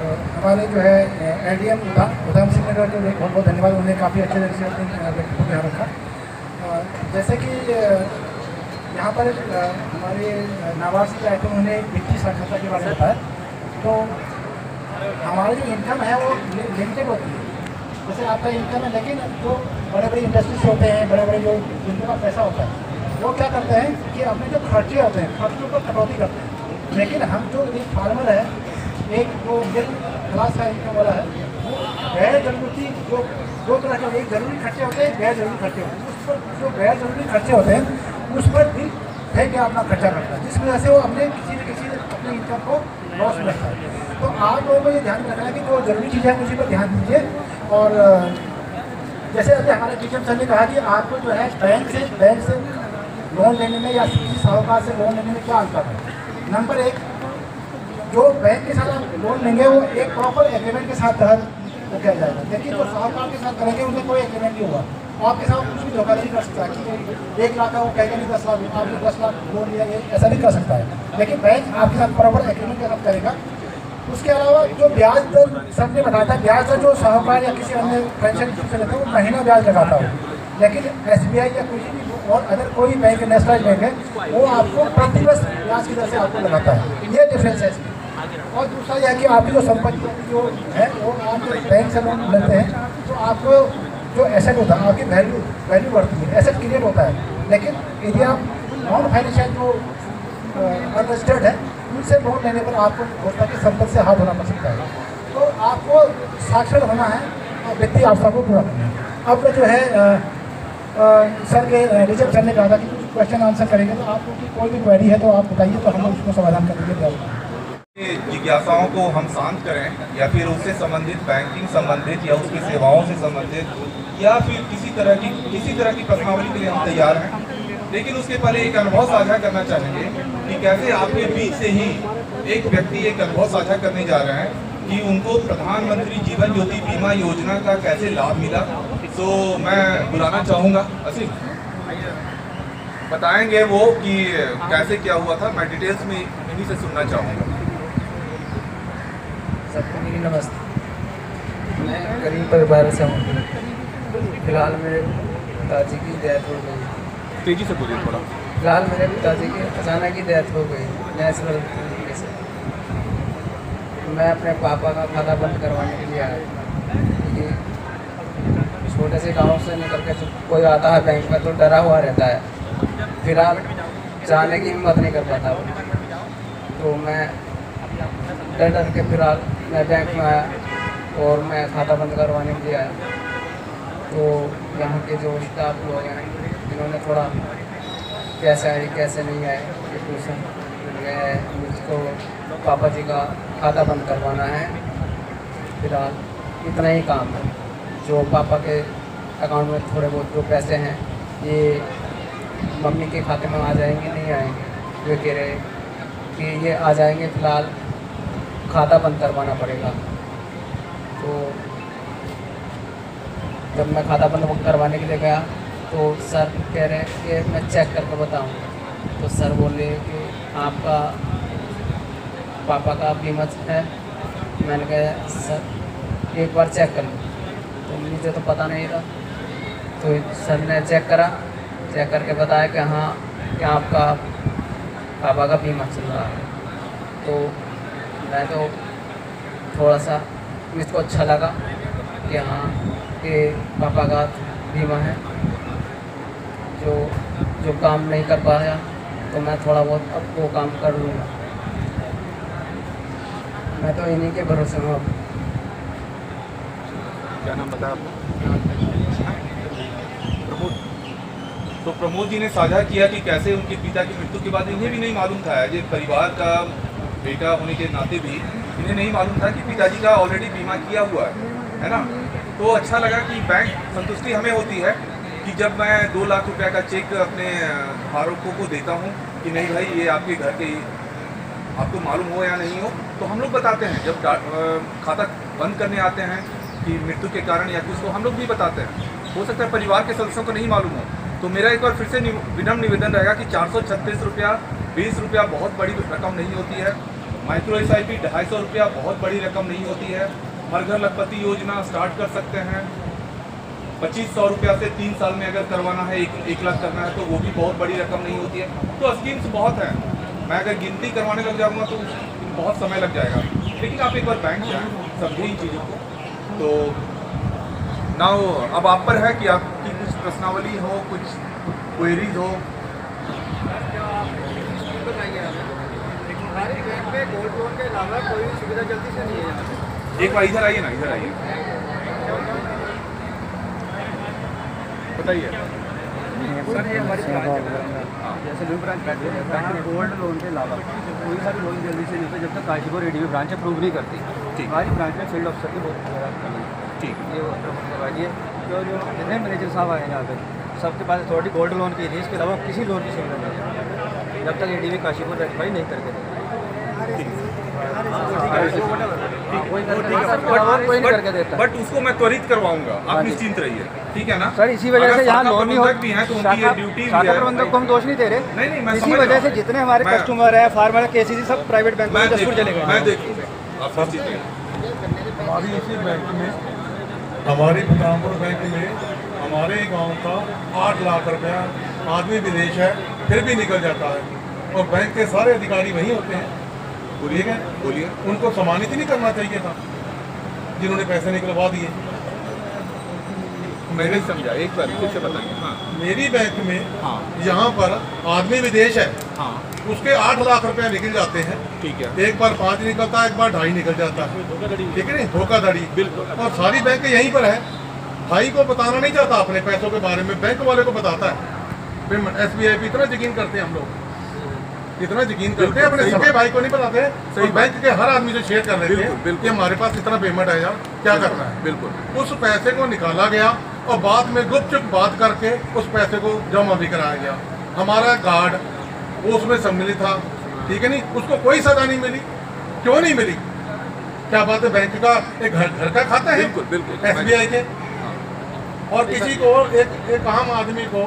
हमारे जो है एडीएम उधम सिंह नगर के बहुत बहुत धन्यवाद, उन्होंने काफ़ी अच्छे तरीके से अपने व्यक्ति को ध्यान रखा। जैसे कि यहाँ पर हमारे नाबार्ड से आए थे, उन्होंने वित्तीय साक्षरता के बारे में बताया। तो हमारी जो इनकम है वो लिमिटेड होती है, जैसे आपका इनकम है, लेकिन जो बड़े बड़े इंडस्ट्रीज होते हैं, बड़े बड़े जो जिनके पास पैसा होता है, वो क्या करते हैं कि अपने जो खर्चे होते हैं खर्चों पर कटौती करते हैं। लेकिन हम जो एक फार्मर है, एक जो मिडिल क्लास का इनकम वाला है, वो गैर जरूरी दो तरह के एक जरूरी खर्चे होते हैं, गैर जरूरी खर्चे होते हैं। उस पर जो गैर जरूरी खर्चे होते हैं उस पर दिल फेंक के अपना खर्चा करता है, जिस वजह से वो अपने किसी न किसी अपने इनकम को लॉस में रखता है। तो आप लोगों को ये ध्यान रखना है कि जो जरूरी चीज़ें हैं उसी पर ध्यान दीजिए। और जैसे अभी हमारे टीचर सर ने कहा कि आपको जो है बैंक से लोन लेने में या किसी साहूकार से लोन लेने में क्या अंतर है। नंबर एक, जो बैंक के साथ आप लोन लेंगे वो एक प्रॉपर एग्रीमेंट के साथ तहत वो किया जाएगा, लेकिन जो साहूकार के साथ करेंगे उनमें कोई एग्रीमेंट नहीं हुआ। आपके साथ कुछ भी धोखाधड़ी कर सकता है कि 1 लाख का वो कहेगा नहीं 10 लाख, आपने 10 लाख लोन लिया, ऐसा नहीं कर सकता है। लेकिन बैंक आपके साथ प्रॉपर एग्रीमेंट के साथ करेगा। उसके अलावा जो ब्याज दर सबने बताया था, ब्याज दर जो साहूकार या किसी अन्य फाइनेंशियल इंस्टीट्यूट से लेते हैं वो महीना ब्याज लगाता हो, लेकिन एसबीआई या कोई भी और अदर कोई बैंक नेशनलाइज बैंक है वो आपको प्रतिवर्ष ब्याज की दर से आपको लगाता है। ये डिफरेंस है इसमें। और दूसरा यह है कि आपकी जो संपत्ति जो है वो आप जब बैंक से लोन लेते हैं तो आपको जो एसेट होता है आपकी वैल्यू बढ़ती है, एसेट क्रिएट होता है। लेकिन यदि आप नॉन फाइनेंशियल जो अनरजिस्टर्ड है उनसे लोन लेने पर आपको होता है कि संपत्ति से हाथ धोना पड़ सकता है। तो आपको साक्षर होना है और वित्तीय अवस्था को पूरा करना है। अब जो है सर के रिजल्ट सर ने कहा था कि कुछ क्वेश्चन आंसर करेंगे, तो आपको कोई भी क्वेरी है तो आप बताइए, तो हम उसको समाधान कर देंगे। जिज्ञासाओं को हम शांत करें या फिर उससे संबंधित बैंकिंग संबंधित या उसकी सेवाओं से संबंधित या फिर किसी तरह की प्रश्नावली के लिए हम तैयार हैं। लेकिन उसके पहले एक अनुभव साझा करना चाहेंगे कि कैसे आपके बीच से ही एक व्यक्ति एक अनुभव साझा करने जा रहे हैं कि उनको प्रधानमंत्री जीवन ज्योति बीमा योजना का कैसे लाभ मिला। तो मैं बुलाना चाहूँगा असीम, बताएंगे वो कि कैसे क्या हुआ था। मैं डिटेल्स में इन्हीं से सुनना चाहूँगा। सबको मेरी नमस्ते। मैं गरीब परिवार से हूँ। फिलहाल मेरे पिताजी की डेथ हो गई। तेजी से बोलिए थोड़ा। फिलहाल मेरे पिताजी की अचानक ही डेथ हो गई नेचुरल तरीके से। मैं अपने पापा का खाता बंद करवाने के लिए आया, क्योंकि छोटे से गांव से निकल के जब कोई आता है बैंक में तो डरा हुआ रहता है, फिलहाल जाने की हिम्मत नहीं कर पाता वो। तो मैं डर के फिलहाल मैं बैंक में आया और मैं खाता बंद करवाने के लिए आया। तो यहाँ के जो स्टाफ लोग हैं जिन्होंने थोड़ा कैसे आए कैसे नहीं आए ये पूछा। मैं मुझको पापा जी का खाता बंद करवाना है, फिलहाल इतना ही काम है। जो पापा के अकाउंट में थोड़े बहुत जो पैसे हैं ये मम्मी के खाते में आ जाएंगे नहीं आएंगे। वे कह रहे कि ये आ जाएंगे, फ़िलहाल खाता बंद करवाना पड़ेगा। तो जब मैं खाता बंद करवाने के लिए गया तो सर कह रहे कि मैं चेक करके बताऊँ। तो सर बोले कि आपका पापा का बीमा है। मैंने कहा सर एक बार चेक कर लो, तो मुझे तो पता नहीं था। तो सर ने चेक करा, चेक करके बताया कि हाँ कि आपका पापा का बीमा चल रहा है। तो मैं तो थोड़ा सा मुझको अच्छा लगा कि हाँ कि पापा का बीमा है। जो काम नहीं कर पाया तो मैं थोड़ा बहुत अब वो काम कर लूँगा। मैं तो इन्हीं के भरोसे हूँ अब। क्या नाम बताया आपने? प्रमोद। तो प्रमोद जी ने साझा किया कि कैसे उनके पिता की मृत्यु के बाद इन्हें भी नहीं मालूम था, ये परिवार का बेटा होने के नाते भी इन्हें नहीं मालूम था कि पिताजी का ऑलरेडी बीमा किया हुआ है ना। तो अच्छा लगा कि बैंक संतुष्टि हमें होती है कि जब मैं 2 लाख रुपए का चेक अपने धारकों को देता हूँ कि नहीं भाई ये आपके घर के, आपको मालूम हो या नहीं हो, तो हम लोग बताते हैं। जब खाता बंद करने आते हैं कि मृत्यु के कारण या कुछ, तो हम लोग भी बताते हैं। हो सकता है परिवार के सदस्यों को नहीं मालूम हो। तो मेरा एक बार फिर से विनम्र निवेदन रहेगा कि 436 रुपया 20 रुपया बहुत बड़ी रकम नहीं होती है। माइक्रो SIP 250 रुपया बहुत बड़ी रकम नहीं होती है। हर घर लखपति योजना स्टार्ट कर सकते हैं। 2500 रुपया से 3 साल में अगर करवाना है, 1 लाख करना है, तो वो भी बहुत बड़ी रकम नहीं होती है। तो स्कीम्स बहुत हैं। मैं अगर गिनती करवाने लग जाऊँगा तो बहुत समय लग जाएगा। लेकिन आप एक बार बैंक जाएँ, समझें इन चीज़ों को। तो नाउ अब आप पर है कि आपकी कुछ प्रश्नावली हो, कुछ क्वेरीज हो। हमारे बैंक में गोल्ड लोन के अलावा कोई सुविधा जल्दी से नहीं है यहाँ पे। एक बार इधर आइए ना, इधर आइए, बताइए। सर ये हमारी ब्रांच है, जैसे न्यू ब्रांच बैठे हैं, यहाँ गोल्ड लोन के अलावा कोई सा भी लोन जल्दी से नहीं होता जब तक काशीपुर ADB ब्रांच अप्रूव नहीं करती। ठीक। हमारी ब्रांच में फील्ड ऑफिसर की बहुत ज़्यादा कमी है। ठीक। ये अप्रूव करवाइए। जो जितने मैनेजर साहब आए हैं यहाँ पे, सबके पास अथॉरिटी गोल्ड लोन की है, इसके अलावा किसी लोन की सुविधा नहीं है जब तक ADB काशीपुर रेटिफाई नहीं करके देगा। कोई नहीं करके देता। बट उसको मैं त्वरित करवाऊंगा, आप हाँ जी। निश्चिंत रहिए, ठीक है ना सर इसी वजह से यहाँ लोन नहीं हो भी है तो उनकी ये ड्यूटी शाखा प्रबंधक को हम दोष नहीं दे रहे। नहीं, मैं इसी समझ वजह रहा से हूँ। जितने हमारे मैं- कस्टमर हैं, फार्मर KCC सब प्राइवेट बैंक में जसपुर चले गए। मैं देखूंगा, आप निश्चित रहिए। हमारी इसी बैंक में, हमारी बलरामपुर बैंक में हमारे गांव का 8 लाख रुपया आदमी विदेश है फिर भी निकल जाता है और बैंक के सारे अधिकारी वहीं होते हैं। बोलिए, बोलिए। उनको सम्मानित ही नहीं करना चाहिए था जिन्होंने पैसे निकलवा दिए। मैं नहीं समझा, एक बार फिर से बताइए। हाँ मेरी बैंक में हाँ यहाँ पर आदमी विदेश है, हाँ, उसके 8 लाख रुपया निकल जाते हैं। ठीक है, एक बार 5 निकलता है, एक बार 2.5 निकल जाता है। ठीक है नहीं, धोखाधड़ी। बिल्कुल। और सारी बैंक यहीं पर है। भाई को बताना नहीं चाहता अपने पैसों के बारे में, बैंक वाले को बताता है। फिर SBI पे इतना यकीन करते हैं हम लोग, इतना यकीन करते हैं, अपने सगे भाई को नहीं बताते। सही और बैंक के हर आदमी जो शेयर कर लेते बिल्कुल, हैं बिल्कुल। कि हमारे पास इतना पेमेंट है यार, क्या करना है। बिल्कुल। उस पैसे को निकाला गया और बाद में गुपचुप बात करके उस पैसे को जमा भी कराया गया। हमारा गार्ड वो उसमें सम्मिलित था, ठीक है नहीं, उसको कोई सजा नहीं मिली। क्यों नहीं मिली? क्या बात है, बैंक का एक घर का खाता है, बिल्कुल, बिल्कुल। SBI के। और किसी को एक आम आदमी को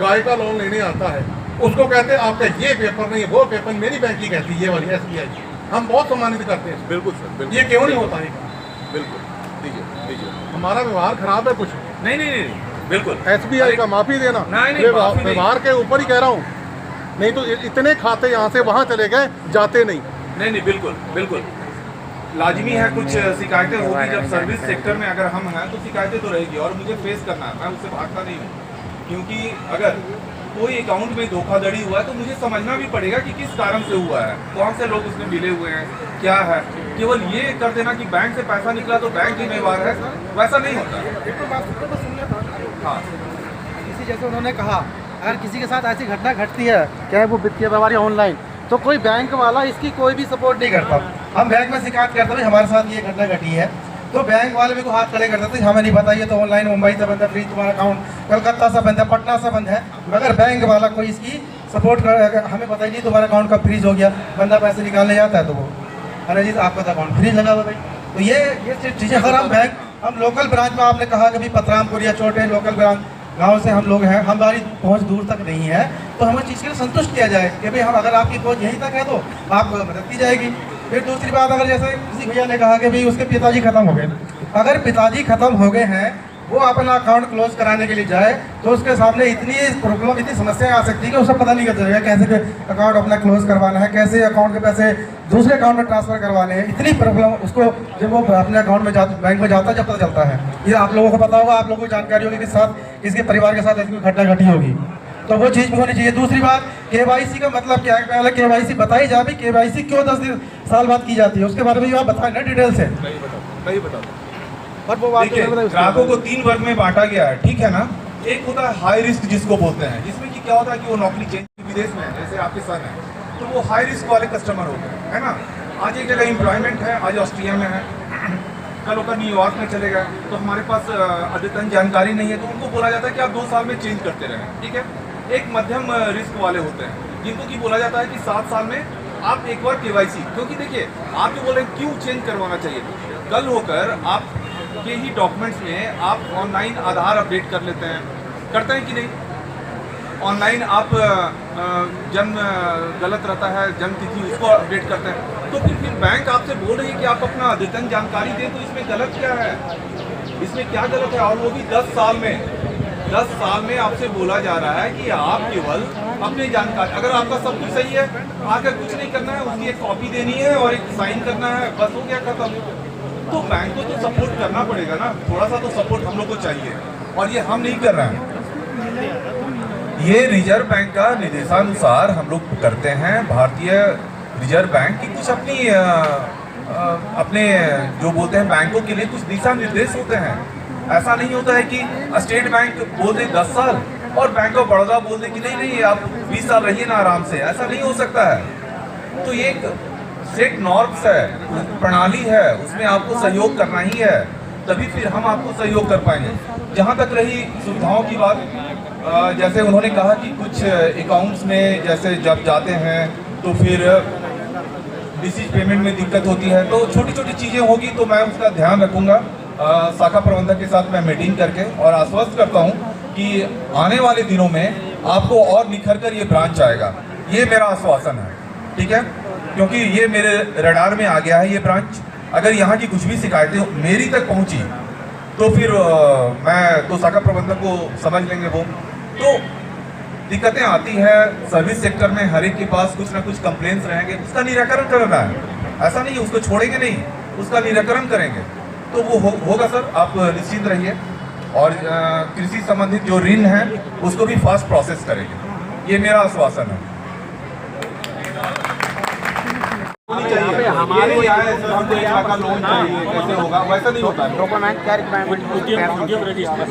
गाय का लोन लेने आता है, उसको कहते हैं आपका ये पेपर नहीं है, वो पेपर मेरी बैंक की कहती है, ये वाली SBI की। हम बहुत सम्मानित करते हैं। बिल्कुल सर, बिल्कुल। ये क्यों नहीं होता है? बिल्कुल, दीजिए दीजिए। हमारा व्यवहार खराब है कुछ। नहीं नहीं नहीं, बिल्कुल। SBI का माफी देना, नहीं, माफी नहीं। व्यवहार के ऊपर ही कह रहा हूँ। नहीं तो इतने खाते यहाँ से वहाँ चले गए, जाते नहीं। नहीं, बिल्कुल बिल्कुल लाजमी है। कुछ शिकायतें होगी जब सर्विस सेक्टर में अगर हम हैं तो शिकायतें तो रहेगी और मुझे फेस करना है, मैं उससे भागता नहीं हूँ। क्योंकि अगर कोई अकाउंट में धोखाधड़ी हुआ है तो मुझे समझना भी पड़ेगा कि किस कारण से हुआ है, कौन से लोग उसमें मिले हुए हैं, क्या है। केवल ये कर देना कि बैंक से पैसा निकला तो बैंक जिम्मेवार है, वैसा नहीं होता है। हाँ, इसी जैसे उन्होंने कहा, अगर किसी के साथ ऐसी घटना घटती है, चाहे वो वित्तीय व्यवहार या ऑनलाइन, तो कोई बैंक वाला इसकी कोई भी सपोर्ट नहीं करता। हम बैंक में शिकायत करते हैं हमारे साथ ये घटना घटी है, तो बैंक वाले भी को हाथ खड़े कर देते हैं, हमें नहीं बताइए तो ऑनलाइन मुंबई से बंद है फ्री, तुम्हारा अकाउंट कलकत्ता से बंद है, पटना से बंद है। मगर बैंक वाला कोई इसकी सपोर्ट कर, हमें बताइए नहीं तुम्हारा अकाउंट कब फ्रीज हो गया, बंदा पैसे निकालने जाता है तो वो अरे जी आपका तो अकाउंट फ्रीज लगा हुआ भाई। तो ये चीज़ें अगर हम लोकल ब्रांच में, आपने कहा कभी पतरामपुर या छोटे लोकल ब्रांच गांव से हम लोग हैं, हमारी पहुंच दूर तक नहीं है, तो हमें चीज़ के लिए संतुष्ट किया जाए कि भाई हम अगर आपकी पहुंच यहीं तक है तो आपको मदद की जाएगी। फिर दूसरी बात, अगर जैसे किसी भैया ने कहा कि भाई उसके पिताजी खत्म हो गए, अगर पिताजी खत्म हो गए हैं, वो अपना अकाउंट क्लोज कराने के लिए जाए तो उसके सामने इतनी प्रॉब्लम, इतनी समस्याएं आ सकती है कि उसे पता नहीं चलेगा कैसे अकाउंट अपना क्लोज करवाना है, कैसे अकाउंट के पैसे दूसरे अकाउंट में ट्रांसफर करवाने हैं। इतनी प्रॉब्लम उसको जब वो अपने अकाउंट में बैंक में जाता है जब पता चलता है। ये आप लोगों को पता होगा, आप लोगों को जानकारी होगी कि साथ इसके परिवार के साथ ऐसी कोई घटना घटी होगी, तो वो चीज़ भी होनी चाहिए। दूसरी बात, KYC का मतलब क्या है, पहले KYC बताई जाए, KYC क्यों 10 साल बाद की जाती है, उसके बारे में आप बताएं ना डिटेल से। सही बताओ। और वो बात देखिए, ग्राहकों को 3 वर्ग में बांटा गया है, ठीक है ना। एक होता है हाई रिस्क जिसको बोलते हैं, जिसमें कि क्या होता है कि वो नौकरी चेंज विदेश में है, जैसे आपके सन है, तो वो हाई रिस्क वाले कस्टमर होते हैं, है ना। आज एक जगह एम्प्लॉयमेंट है, आज ऑस्ट्रिया में है, कल होकर न्यूयॉर्क में चले गए, तो हमारे पास अद्यतन जानकारी नहीं है, तो उनको बोला जाता है कि आप 2 साल में चेंज करते रहें, ठीक है। एक मध्यम रिस्क वाले होते हैं जिनको कि बोला जाता है कि 7 साल में आप एक बार KYC, क्योंकि देखिए आप जो बोले क्यों चेंज करवाना चाहिए, कल होकर आप के ही डॉक्यूमेंट्स में आप ऑनलाइन आधार अपडेट कर लेते हैं, करते हैं कि नहीं, ऑनलाइन आप जन्म गलत रहता है, जन्म तिथि उसको अपडेट करते हैं, तो फिर बैंक आपसे बोल रही है कि आप अपना अद्यतन जानकारी दें, तो इसमें गलत क्या है? इसमें क्या गलत है? और वो भी 10 साल में आपसे बोला जा रहा है कि आप केवल अपनी जानकारी, अगर आपका सब कुछ सही है, आकर कुछ नहीं करना है, उसकी एक कॉपी देनी है और एक साइन करना है, बस हो गया खत्म। तो बैंक को तो सपोर्ट करना पड़ेगा ना, थोड़ा सा तो सपोर्ट हम लोग को चाहिए, और ये हम नहीं कर रहे हैं। ये रिजर्व बैंक का निर्देशानुसार हम लोग करते हैं। भारतीय रिजर्व बैंक की कुछ अपने जो बोलते हैं बैंकों के लिए कुछ दिशा निर्देश होते हैं। ऐसा नहीं होता है कि स्टेट बैंक बोल दे 10 साल और बैंक ऑफ बड़ौदा बोल दे कि नहीं आप 20 साल रहिए ना आराम से, ऐसा नहीं हो सकता है। तो ये एक सेट नॉर्म्स है, प्रणाली है, उसमें आपको सहयोग करना ही है, तभी फिर हम आपको सहयोग कर पाएंगे। जहाँ तक रही सुविधाओं की बात, जैसे उन्होंने कहा कि कुछ अकाउंट्स में जैसे जब जाते हैं तो फिर डिसीज पेमेंट में दिक्कत होती है, तो छोटी छोटी चीज़ें होगी तो मैं उसका ध्यान रखूंगा। शाखा प्रबंधक के साथ मैं मीटिंग करके और आश्वस्त करता हूं कि आने वाले दिनों में आपको और निखर कर ये ब्रांच आएगा, ये मेरा आश्वासन है, ठीक है? क्योंकि ये मेरे रडार में आ गया है ये ब्रांच। अगर यहाँ की कुछ भी शिकायतें मेरी तक पहुँची तो फिर मैं तो शाखा प्रबंधक को समझ लेंगे वो। तो दिक्कतें आती है सर्विस सेक्टर में, हर एक के पास कुछ ना कुछ कंप्लेंट्स रहेंगे, उसका निराकरण करना है। ऐसा नहीं है उसको छोड़ेंगे नहीं, उसका निराकरण करेंगे, तो वो होगा सर, आप निश्चिंत रहिए। और कृषि संबंधित जो ऋण है उसको भी फास्ट प्रोसेस करेंगे, ये मेरा आश्वासन है। हमारे हमको 1 लाख का लोन चाहिए, कैसे होगा? वैसा नहीं होता है।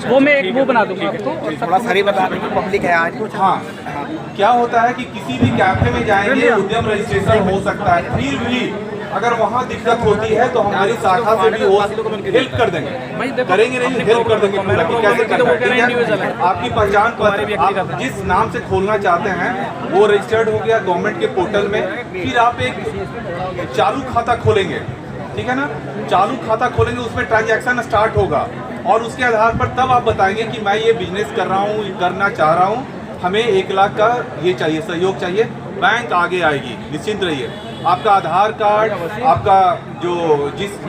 वो मैं एक वो बना दूंगा आपको, थोड़ा सारी बता देंगे, पब्लिक है आज। हाँ, क्या होता है कि किसी भी कैफे में जाएंगे उद्यम रजिस्ट्रेशन हो सकता है, फिर भी अगर वहाँ दिक्कत होती है तो हमारी शाखा से भी वो हेल्प कर देंगे, करेंगे नहीं, हेल्प कर देंगे पूरा कि कैसे करना है, ठीक है? आपकी पहचान पत्र आप जिस नाम से खोलना चाहते हैं वो रजिस्टर्ड हो गया गवर्नमेंट के पोर्टल में, फिर आप एक चालू खाता खोलेंगे, ठीक है ना? चालू खाता खोलेंगे, उसमें ट्रांजैक्शन स्टार्ट होगा और उसके आधार पर तब आप बताएंगे कि मैं ये बिजनेस कर रहा हूँ, करना चाह रहा हूँ, हमें 1 लाख का ये चाहिए, सहयोग चाहिए, बैंक आगे आएगी, निश्चिंत रहिए। आपका आधार कार्ड, आपका जो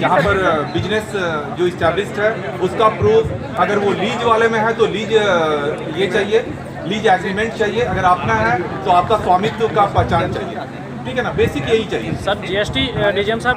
जहाँ पर बिजनेस जो इस्टेब्लिश्ड है उसका प्रूफ, अगर वो लीज वाले में है तो लीज ये चाहिए, लीज एग्रीमेंट चाहिए, अगर अपना है तो आपका स्वामित्व का पहचान चाहिए, ठीक है ना? बेसिक यही चाहिए सर। GST डीजीएम साहब